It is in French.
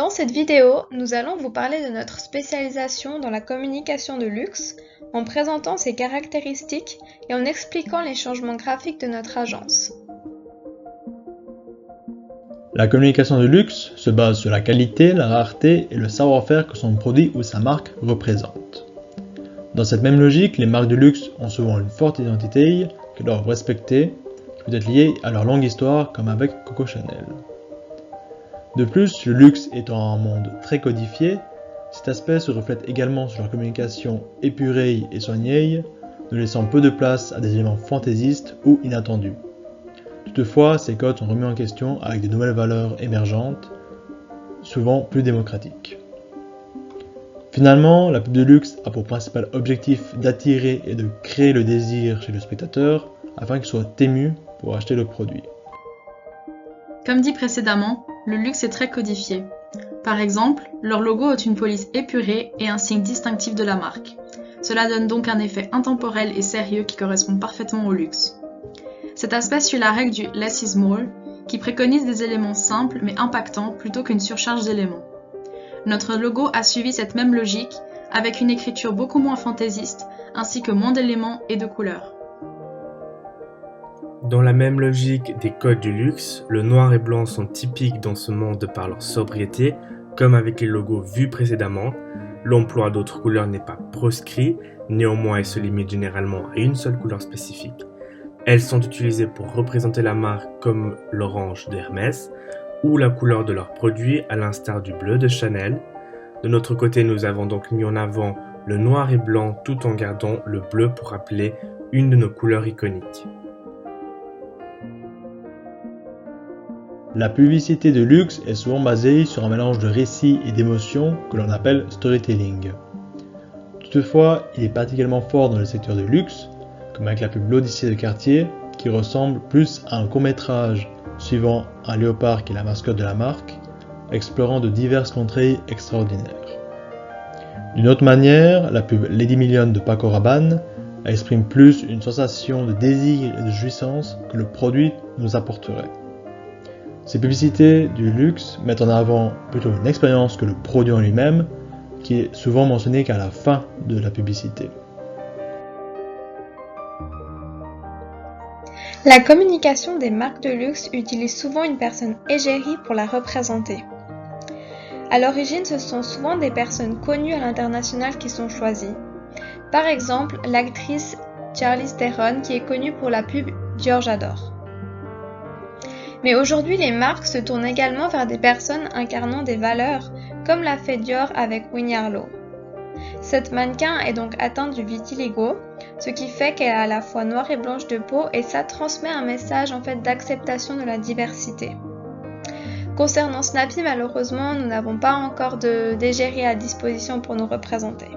Dans cette vidéo, nous allons vous parler de notre spécialisation dans la communication de luxe, en présentant ses caractéristiques et en expliquant les changements graphiques de notre agence. La communication de luxe se base sur la qualité, la rareté et le savoir-faire que son produit ou sa marque représente. Dans cette même logique, les marques de luxe ont souvent une forte identité qu'elles doivent respecter, qui peut être liée à leur longue histoire comme avec Coco Chanel. De plus, le luxe étant un monde très codifié, cet aspect se reflète également sur leur communication épurée et soignée, ne laissant peu de place à des éléments fantaisistes ou inattendus. Toutefois, ces codes sont remis en question avec de nouvelles valeurs émergentes, souvent plus démocratiques. Finalement, la pub de luxe a pour principal objectif d'attirer et de créer le désir chez le spectateur afin qu'il soit ému pour acheter le produit. Comme dit précédemment, le luxe est très codifié. Par exemple, leur logo est une police épurée et un signe distinctif de la marque. Cela donne donc un effet intemporel et sérieux qui correspond parfaitement au luxe. Cet aspect suit la règle du « less is more » qui préconise des éléments simples mais impactants plutôt qu'une surcharge d'éléments. Notre logo a suivi cette même logique avec une écriture beaucoup moins fantaisiste ainsi que moins d'éléments et de couleurs. Dans la même logique des codes du luxe, le noir et blanc sont typiques dans ce monde de par leur sobriété, comme avec les logos vus précédemment. L'emploi d'autres couleurs n'est pas proscrit, néanmoins elles se limitent généralement à une seule couleur spécifique. Elles sont utilisées pour représenter la marque comme l'orange de Hermès ou la couleur de leurs produits à l'instar du bleu de Chanel. De notre côté, nous avons donc mis en avant le noir et blanc tout en gardant le bleu pour rappeler une de nos couleurs iconiques. La publicité de luxe est souvent basée sur un mélange de récits et d'émotions que l'on appelle storytelling. Toutefois, il est particulièrement fort dans le secteur du luxe, comme avec la pub L'Odyssée de Cartier, qui ressemble plus à un court-métrage suivant un léopard qui est la mascotte de la marque, explorant de diverses contrées extraordinaires. D'une autre manière, la pub Lady Million de Paco Rabanne exprime plus une sensation de désir et de jouissance que le produit nous apporterait. Ces publicités du luxe mettent en avant plutôt une expérience que le produit en lui-même, qui est souvent mentionné qu'à la fin de la publicité. La communication des marques de luxe utilise souvent une personne égérie pour la représenter. À l'origine, ce sont souvent des personnes connues à l'international qui sont choisies. Par exemple, l'actrice Charlize Theron qui est connue pour la pub Dior J'adore. Mais aujourd'hui, les marques se tournent également vers des personnes incarnant des valeurs, comme l'a fait Dior avec Winnie Harlow. Cette mannequin est donc atteinte du vitiligo, ce qui fait qu'elle est à la fois noire et blanche de peau et ça transmet un message d'acceptation de la diversité. Concernant Snappy, malheureusement, nous n'avons pas encore d'égérie à disposition pour nous représenter.